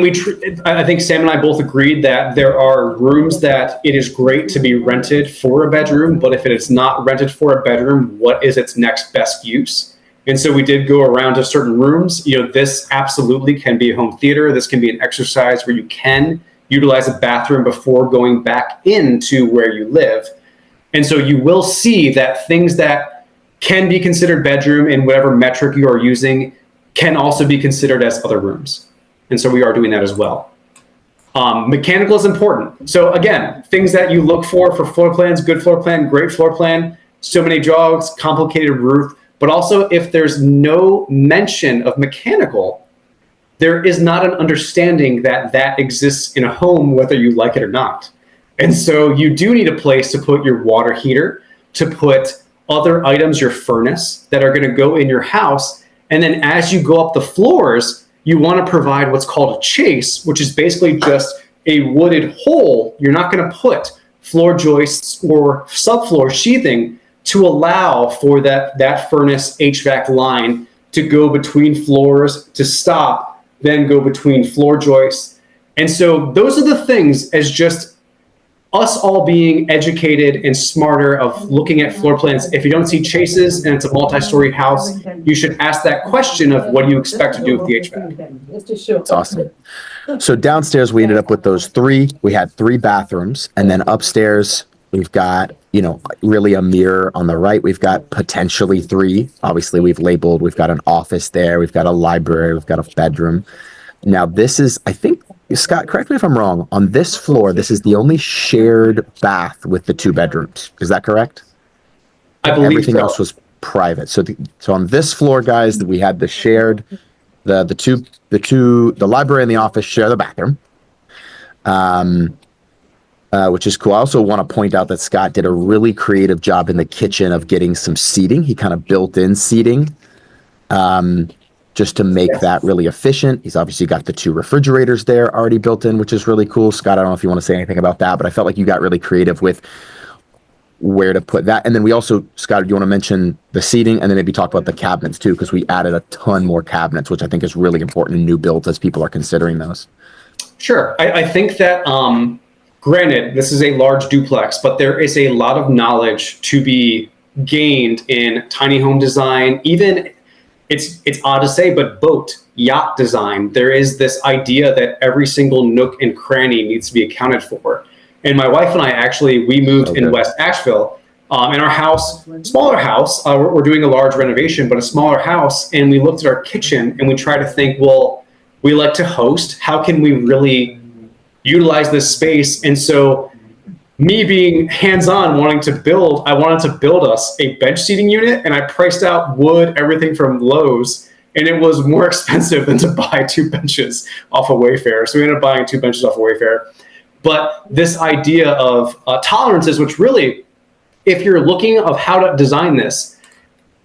I think Sam and I both agreed that there are rooms that it is great to be rented for a bedroom, but if it is not rented for a bedroom, what is its next best use? And so we did go around to certain rooms. This absolutely can be a home theater. This can be an exercise where you can utilize a bathroom before going back into where you live. And so you will see that things that can be considered bedroom in whatever metric you are using can also be considered as other rooms. And so we are doing that as well. Mechanical is important. So again, things that you look for floor plans: good floor plan, great floor plan, so many jogs, complicated roof. But also, if there's no mention of mechanical, there is not an understanding that exists in a home, whether you like it or not. And so you do need a place to put your water heater, to put other items, your furnace, that are going to go in your house. And then as you go up the floors, you want to provide what's called a chase, which is basically just a wooded hole. You're not going to put floor joists or subfloor sheathing to allow for that furnace HVAC line to go between floors, to stop, then go between floor joists. And so those are the things, as just us all being educated and smarter of looking at floor plans. If you don't see chases and it's a multi-story house, you should ask that question of what do you expect to do with the HVAC. That's awesome. So downstairs, we ended up with those three. We had 3 bathrooms. And then upstairs, we've got, really a mirror on the right. We've got potentially 3. Obviously, we've labeled. We've got an office there. We've got a library. We've got a bedroom. Now, this is, I think, Scott, correct me if I'm wrong. On this floor, this is the only shared bath with the 2 bedrooms. Is that correct? I believe everything so. else was private. So on this floor, guys, we had the shared, the library and the office share the bathroom, which is cool. I also want to point out that Scott did a really creative job in the kitchen of getting some seating. He kind of built in seating. Just to make that really efficient. He's obviously got the 2 refrigerators there already built in, which is really cool. Scott, I don't know if you want to say anything about that, but I felt like you got really creative with where to put that. And then we also, Scott, do you want to mention the seating and then maybe talk about the cabinets too? Because we added a ton more cabinets, which I think is really important in new builds as people are considering those. Sure. I think that, granted, this is a large duplex, but there is a lot of knowledge to be gained in tiny home design, even it's odd to say, but yacht design. There is this idea that every single nook and cranny needs to be accounted for. And my wife and I we moved in West Asheville, in our house, smaller house. We're doing a large renovation, but a smaller house. And we looked at our kitchen and we tried to think, well, we like to host. How can we really utilize this space? And so, me being hands-on, wanting to build, I wanted to build us a bench seating unit, and I priced out wood, everything from Lowe's, and it was more expensive than to buy 2 benches off of Wayfair. So we ended up buying 2 benches off of Wayfair. But this idea of tolerances, which really, if you're looking of how to design this,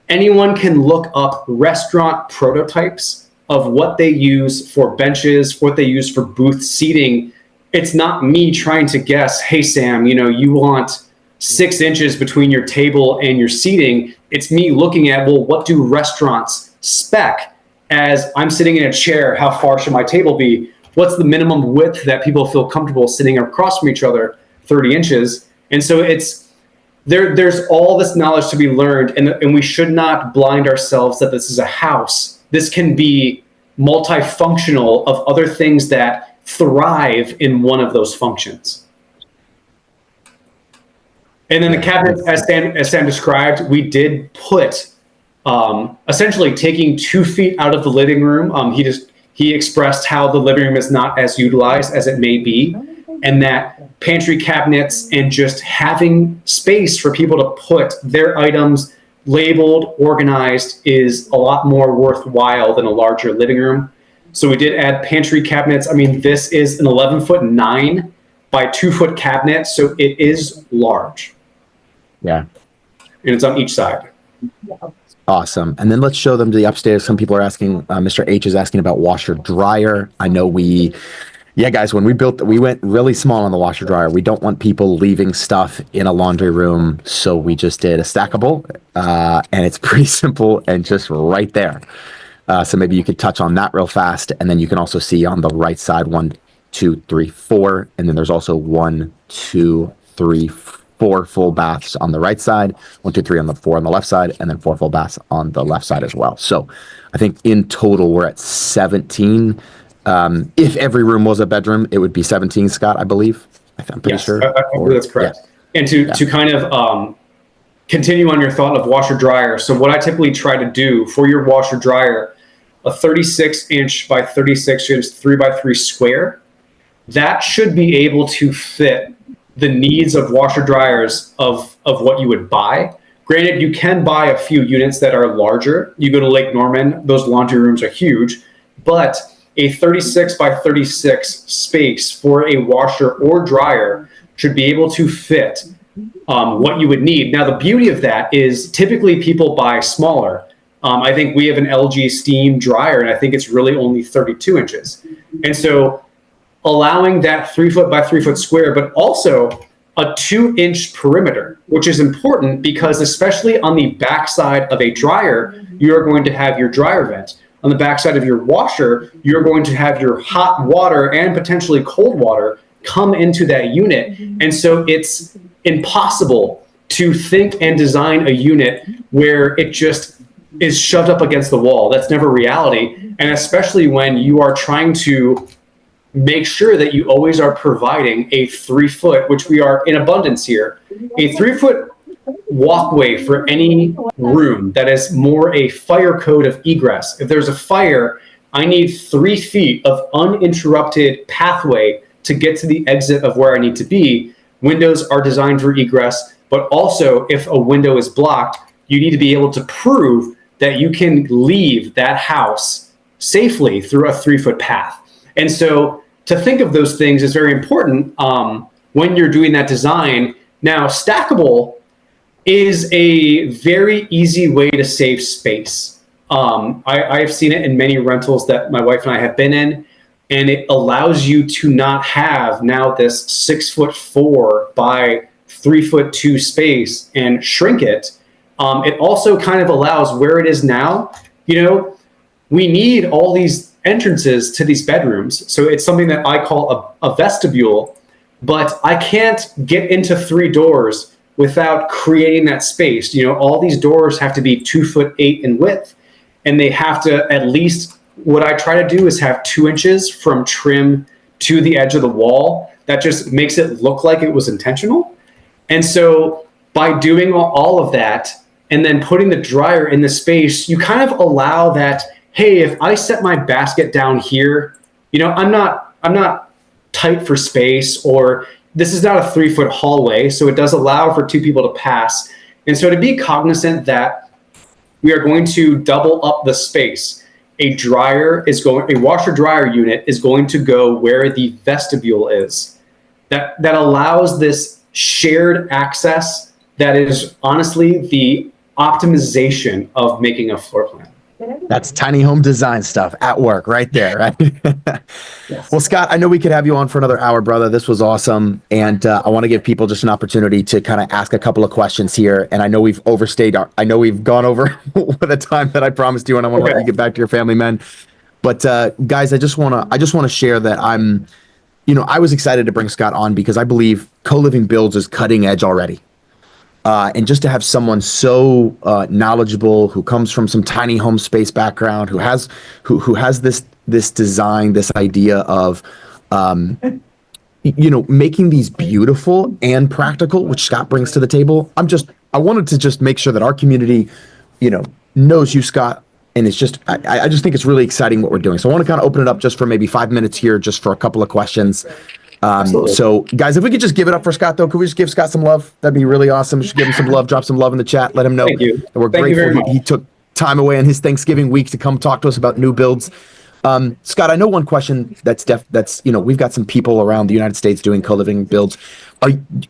anyone can look up restaurant prototypes of what they use for benches, what they use for booth seating. It's not me trying to guess, hey, Sam, you want 6 inches between your table and your seating. It's me looking at, well, what do restaurants spec as I'm sitting in a chair? How far should my table be? What's the minimum width that people feel comfortable sitting across from each other? 30 inches. And so there's all this knowledge to be learned, and we should not blind ourselves that this is a house. This can be multifunctional of other things that thrive in one of those functions. And then the cabinets, as Sam described, we did put essentially taking 2 feet out of the living room. He expressed how the living room is not as utilized as it may be, and that pantry cabinets and just having space for people to put their items labeled, organized is a lot more worthwhile than a larger living room. So we did add pantry cabinets. I mean, this is an 11'9" by 2-foot cabinet, so it is large. Yeah. And it's on each side. Awesome. And then let's show them the upstairs. Some people are asking, Mr. H is asking about washer dryer. I know guys, when we went really small on the washer dryer. We don't want people leaving stuff in a laundry room. So we just did a stackable, and it's pretty simple and just right there. So maybe you could touch on that real fast. And then you can also see on the right side, 1, 2, 3, 4. And then there's also 1, 2, 3, 4 full baths on the right side, 1, 2, 3 on the 4 on the left side, and then 4 full baths on the left side as well. So I think in total, we're at 17. If every room was a bedroom, it would be 17, Scott, I believe. I'm pretty sure. I believe that's correct. Yeah. And to kind of continue on your thought of washer dryer. So what I typically try to do for your washer dryer, a 36-inch by 36-inch 3x3 square, that should be able to fit the needs of washer dryers of what you would buy. Granted, you can buy a few units that are larger. You go to Lake Norman, those laundry rooms are huge, but a 36 by 36 space for a washer or dryer should be able to fit what you would need. Now, the beauty of that is typically people buy smaller. I think we have an LG steam dryer, and I think it's really only 32 inches. And so allowing that 3-foot by 3-foot square, but also a 2-inch perimeter, which is important because especially on the backside of a dryer, you're going to have your dryer vent. On the backside of your washer, you're going to have your hot water and potentially cold water come into that unit. And so it's impossible to think and design a unit where it just is shoved up against the wall. That's never reality. And especially when you are trying to make sure that you always are providing a 3-foot, which we are in abundance here, a 3-foot walkway for any room that is more a fire code of egress. If there's a fire, I need 3 feet of uninterrupted pathway to get to the exit of where I need to be. Windows are designed for egress, but also if a window is blocked, you need to be able to prove that you can leave that house safely through a 3-foot path. And so to think of those things is very important when you're doing that design. Now, stackable is a very easy way to save space. I've seen it in many rentals that my wife and I have been in, and it allows you to not have now this 6'4" by 3'2" space and shrink it. It also kind of allows where it is now, we need all these entrances to these bedrooms. So it's something that I call a vestibule, but I can't get into 3 doors without creating that space. All these doors have to be 2'8" in width, and they have to at least, what I try to do is have 2 inches from trim to the edge of the wall. That just makes it look like it was intentional. And so by doing all of that and then putting the dryer in the space, you kind of allow that, hey, if I set my basket down here, I'm not tight for space, or this is not a 3-foot hallway, so it does allow for 2 people to pass. And so to be cognizant that we are going to double up the space, a washer dryer unit is going to go where the vestibule is. That allows this shared access that is honestly the optimization of making a floor plan. That's tiny home design stuff at work right there, right? Yes. Well, Scott, I know we could have you on for another hour, brother. This was awesome. And I want to give people just an opportunity to kind of ask a couple of questions here. And I know we've overstayed I know we've gone over the time that I promised you, and I want to let you get back to your family, man. But guys, I just want to share that I was excited to bring Scott on because I believe CoLiving Builds is cutting edge already. And just to have someone so knowledgeable, who comes from some tiny home space background, who has this design, this idea of making these beautiful and practical, which Scott brings to the table. I wanted to just make sure that our community, knows you, Scott. And it's just, I just think it's really exciting what we're doing. So I want to kind of open it up just for maybe 5 minutes here, just for a couple of questions. So guys, if we could just give it up for Scott, though, could we just give Scott some love? That'd be really awesome. Just give him some love, drop some love in the chat. Let him know that we're grateful he took time away on his Thanksgiving week to come talk to us about new builds. Scott, I know one question that's we've got some people around the United States doing CoLiving builds.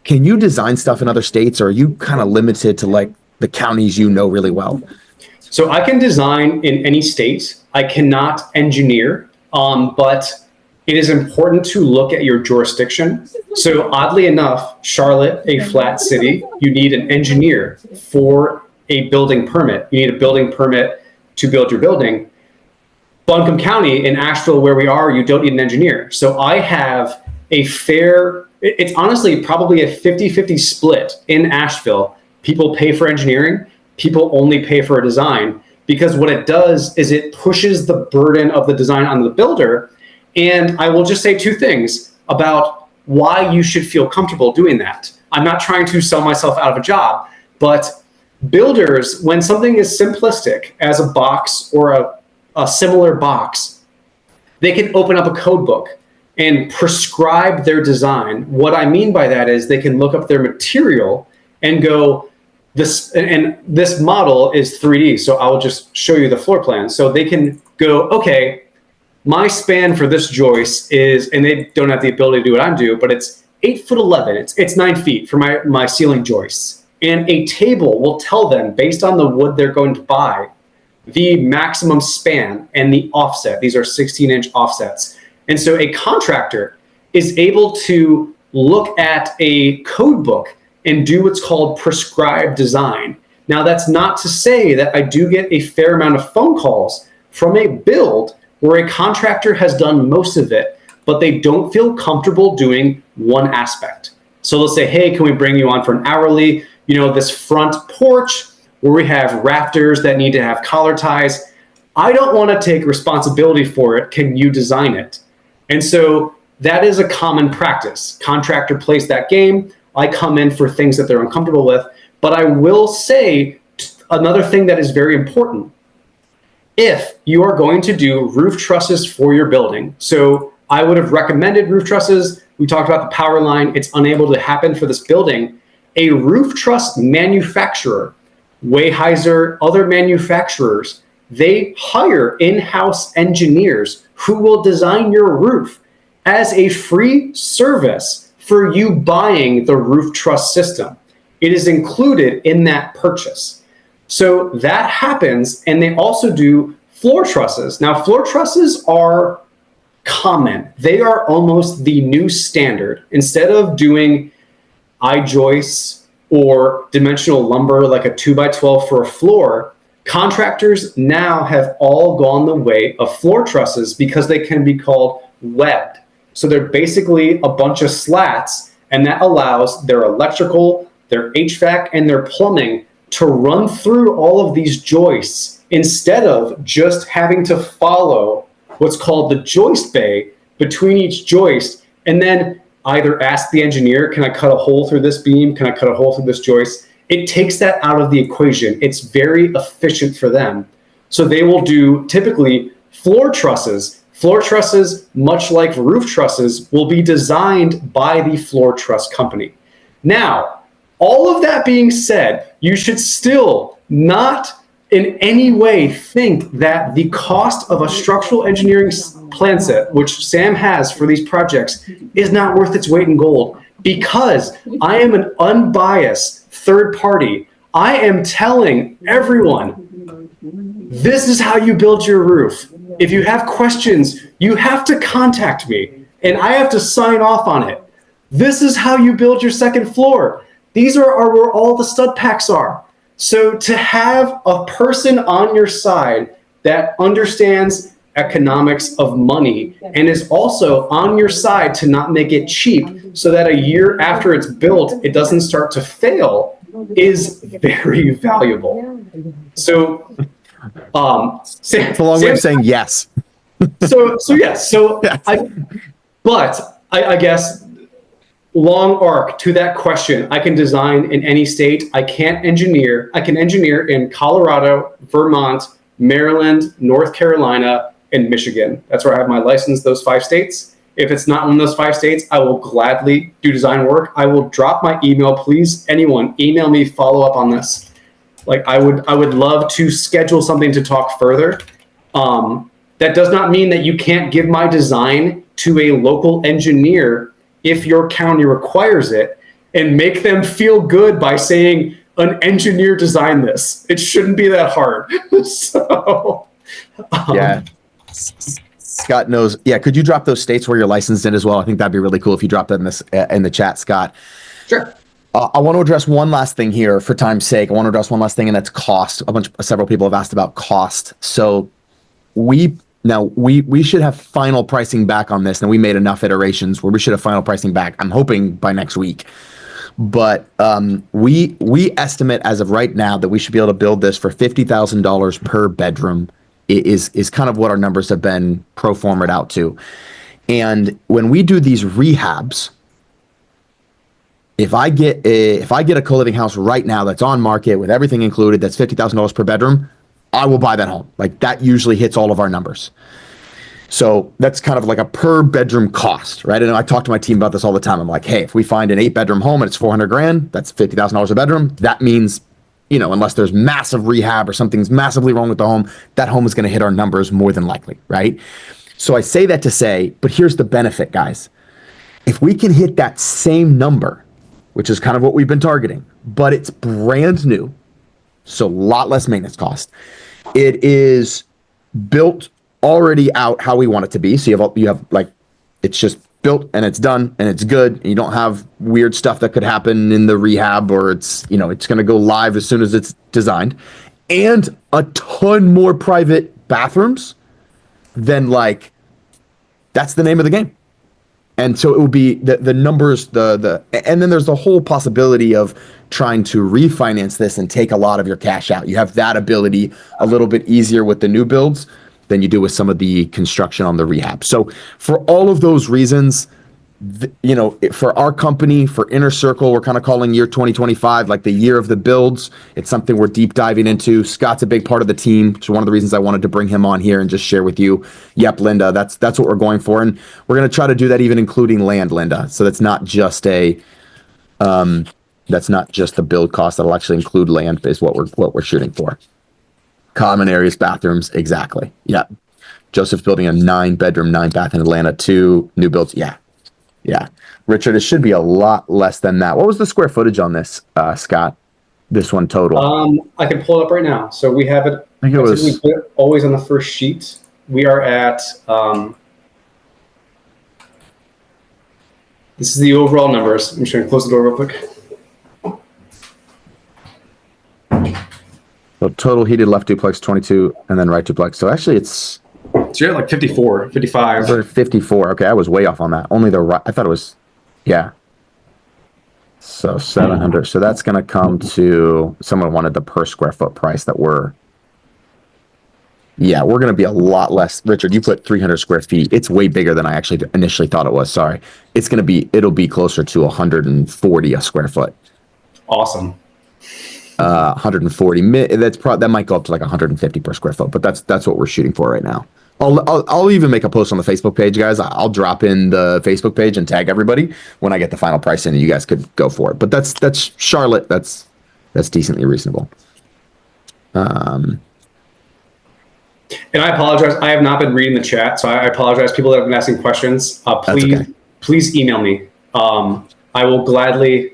Can you design stuff in other states, or are you kind of limited to like the counties really well? So I can design in any state. I cannot engineer, but it is important to look at your jurisdiction. So oddly enough, Charlotte, a flat city, you need an engineer for a building permit. You need a building permit to build your building. Buncombe County in Asheville, where we are, you don't need an engineer. So I have it's honestly probably a 50-50 split in Asheville. People pay for engineering, people only pay for a design, because what it does is it pushes the burden of the design on the builder. And I will just say two things about why you should feel comfortable doing that. I'm not trying to sell myself out of a job, but builders, when something is simplistic as a box or a similar box, they can open up a code book and prescribe their design. What I mean by that is they can look up their material and go, this model is 3D, so I'll just show you the floor plan. So they can go, okay, my span for this joist is, and they don't have the ability to do what I'm doing, but it's 8'11". It's 9 feet for my ceiling joists. And a table will tell them, based on the wood they're going to buy, the maximum span and the offset. These are 16-inch offsets. And so a contractor is able to look at a code book and do what's called prescribed design. Now, that's not to say that I do get a fair amount of phone calls from a build where a contractor has done most of it, but they don't feel comfortable doing one aspect. So they'll say, hey, can we bring you on for an hourly? This front porch where we have rafters that need to have collar ties. I don't want to take responsibility for it. Can you design it? And so that is a common practice. Contractor plays that game. I come in for things that they're uncomfortable with. But I will say another thing that is very important. If you are going to do roof trusses for your building, so I would have recommended roof trusses. We talked about the power line. It's unable to happen for this building. A roof truss manufacturer, Weyerhaeuser, other manufacturers, they hire in-house engineers who will design your roof as a free service for you buying the roof truss system. It is included in that purchase. So that happens, and they also do floor trusses. Now, floor trusses are common. They are almost the new standard. Instead of doing I-joists or dimensional lumber like a 2x12 for a floor, contractors now have all gone the way of floor trusses because they can be called webbed. So they're basically a bunch of slats, and that allows their electrical, their HVAC, and their plumbing to run through all of these joists instead of just having to follow what's called the joist bay between each joist and then either ask the engineer, can I cut a hole through this beam? Can I cut a hole through this joist? It takes that out of the equation. It's very efficient for them. So they will do typically floor trusses. Floor trusses, much like roof trusses, will be designed by the floor truss company. Now, all of that being said, you should still not in any way think that the cost of a structural engineering plan set, which Sam has for these projects, is not worth its weight in gold, because I am an unbiased third party. I am telling everyone This is how you build your roof. If you have questions, you have to contact me and I have to sign off on it. This is how you build your second floor. These are where all the stud packs are. So to have a person on your side that understands economics of money and is also on your side to not make it cheap so that a year after it's built, it doesn't start to fail is very valuable. So, It's a long way of saying yes. So yes. So yes. I guess long arc to that question. I can design in any state. I can engineer in Colorado, Vermont, Maryland, North Carolina, and Michigan. That's where I have my license, those 5 states. If it's not one of those 5 states, I will gladly do design work. I will drop my email. Please, anyone, email me, follow up on this. Like I would love to schedule something to talk further. That does not mean that you can't give my design to a local engineer if your county requires it and make them feel good by saying an engineer designed this. It shouldn't be that hard. So, yeah. Scott knows. Yeah. Could you drop those states where you're licensed in as well? I think that'd be really cool if you dropped that in the chat, Scott. Sure. I want to address one last thing here for time's sake. I want to address one last thing, and that's cost. Several people have asked about cost. So we should have final pricing back on this. And we made enough iterations where we should have final pricing back. I'm hoping by next week. But we estimate as of right now that we should be able to build this for $50,000 per bedroom. Is kind of what our numbers have been pro forma'd out to. And when we do these rehabs, if I get a co-living house right now that's on market with everything included, that's $50,000 per bedroom, I will buy that home. Like that usually hits all of our numbers. So that's kind of like a per bedroom cost, right? And I talk to my team about this all the time. I'm like, hey, if we find an 8-bedroom home and it's $400,000, that's $50,000 a bedroom. That means, unless there's massive rehab or something's massively wrong with the home, that home is going to hit our numbers more than likely, right? So I say that to say, but here's the benefit, guys. If we can hit that same number, which is kind of what we've been targeting, but it's brand new, so a lot less maintenance cost. It is built already out how we want it to be. So you have like, it's just built and it's done and it's good. And you don't have weird stuff that could happen in the rehab, or it's going to go live as soon as it's designed, and a ton more private bathrooms. Then like, that's the name of the game. And so it will be the numbers, and then there's the whole possibility of trying to refinance this and take a lot of your cash out. You have that ability a little bit easier with the new builds than you do with some of the construction on the rehab. So for all of those reasons, for our company, for Inner Circle, we're kind of calling year 2025 like the year of the builds. It's something we're deep diving into. Scott's a big part of the team, which is one of the reasons I wanted to bring him on here and just share with you. Yep, Linda, that's what we're going for, and we're going to try to do that even including land, Linda. So that's not just the build cost. That'll actually include land is what we're shooting for. Common areas, bathrooms, exactly. Yeah. Joseph's building a 9-bedroom, 9-bath in Atlanta, 2 new builds. Yeah. Yeah. Richard, it should be a lot less than that. What was the square footage on this, Scott? This one total? I can pull it up right now. So we have it. I think it was always on the first sheet. We are at, this is the overall numbers. I'm just going to close the door real quick. So total heated left duplex 22 and then right duplex. So actually it's you're at like 54, 55. 54. Okay, I was way off on that. Only the right. I thought it was, yeah. So 700. So that's going to come to, someone wanted the per square foot price that we're going to be a lot less. Richard, you put 300 square feet. It's way bigger than I actually initially thought it was. Sorry. It'll be closer to 140 a square foot. Awesome. 140. That might go up to like 150 per square foot, but that's what we're shooting for right now. I'll even make a post on the Facebook page, guys. I'll drop in the Facebook page and tag everybody when I get the final price in, and you guys could go for it. But that's Charlotte. That's decently reasonable. And I apologize. I have not been reading the chat, so I apologize. People that have been asking questions, please email me. I will gladly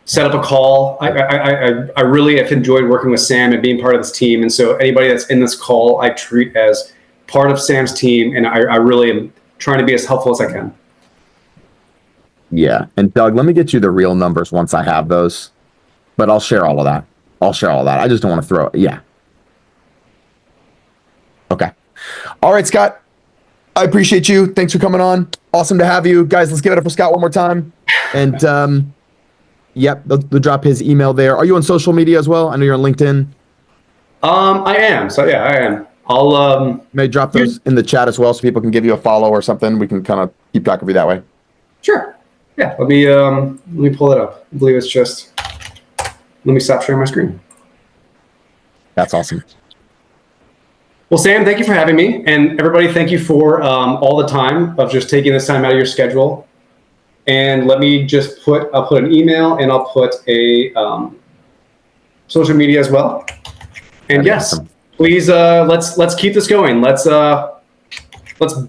set up a call. I really have enjoyed working with Sam and being part of this team. And so anybody that's in this call, I treat as part of Sam's team. And I really am trying to be as helpful as I can. Yeah. And Doug, let me get you the real numbers once I have those, but I'll share all of that. I just don't want to throw it. Yeah. Okay. All right, Scott. I appreciate you. Thanks for coming on. Awesome to have you. Guys, let's give it up for Scott one more time. And yep, they'll drop his email there. Are you on social media as well? I know you're on LinkedIn. I am. So yeah, I am. I'll may drop those in the chat as well so people can give you a follow or something. We can kind of keep track of you that way. Sure. Yeah. Let me pull it up. I believe it's just, let me stop sharing my screen. That's awesome. Well, Sam, thank you for having me. And everybody, thank you for all the time of just taking this time out of your schedule. And let me just I'll put an email and I'll put a social media as well. And yes, awesome. Please, let's keep this going. Let's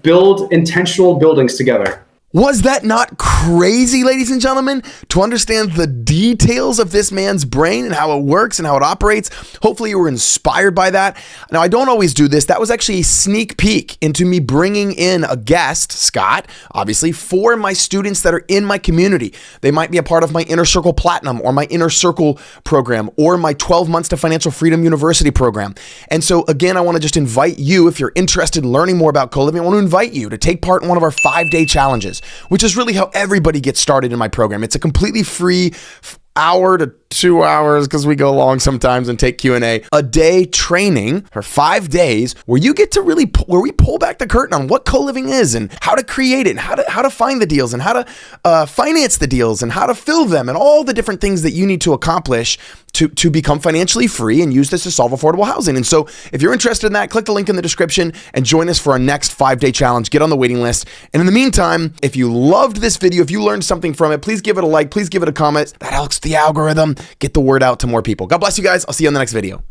build intentional buildings together. Was that not crazy, ladies and gentlemen? To understand the details of this man's brain and how it works and how it operates. Hopefully you were inspired by that. Now, I don't always do this. That was actually a sneak peek into me bringing in a guest, Scott, obviously, for my students that are in my community. They might be a part of my Inner Circle Platinum or my Inner Circle program or my 12 Months to Financial Freedom University program. And so again, I want to just invite you, if you're interested in learning more about CoLiving, I want to invite you to take part in one of our 5-day challenges, which is really how everybody gets started in my program. It's a completely free hour to 2 hours, because we go long sometimes and take Q&A, a day training for 5 days where you get to really, where we pull back the curtain on what CoLiving is and how to create it and how to find the deals and how to finance the deals and how to fill them and all the different things that you need to accomplish to become financially free and use this to solve affordable housing. And so if you're interested in that, click the link in the description and join us for our next 5-day challenge. Get on the waiting list. And in the meantime, if you loved this video, if you learned something from it, please give it a like, please give it a comment. That helps the algorithm get the word out to more people. God bless you guys. I'll see you on the next video.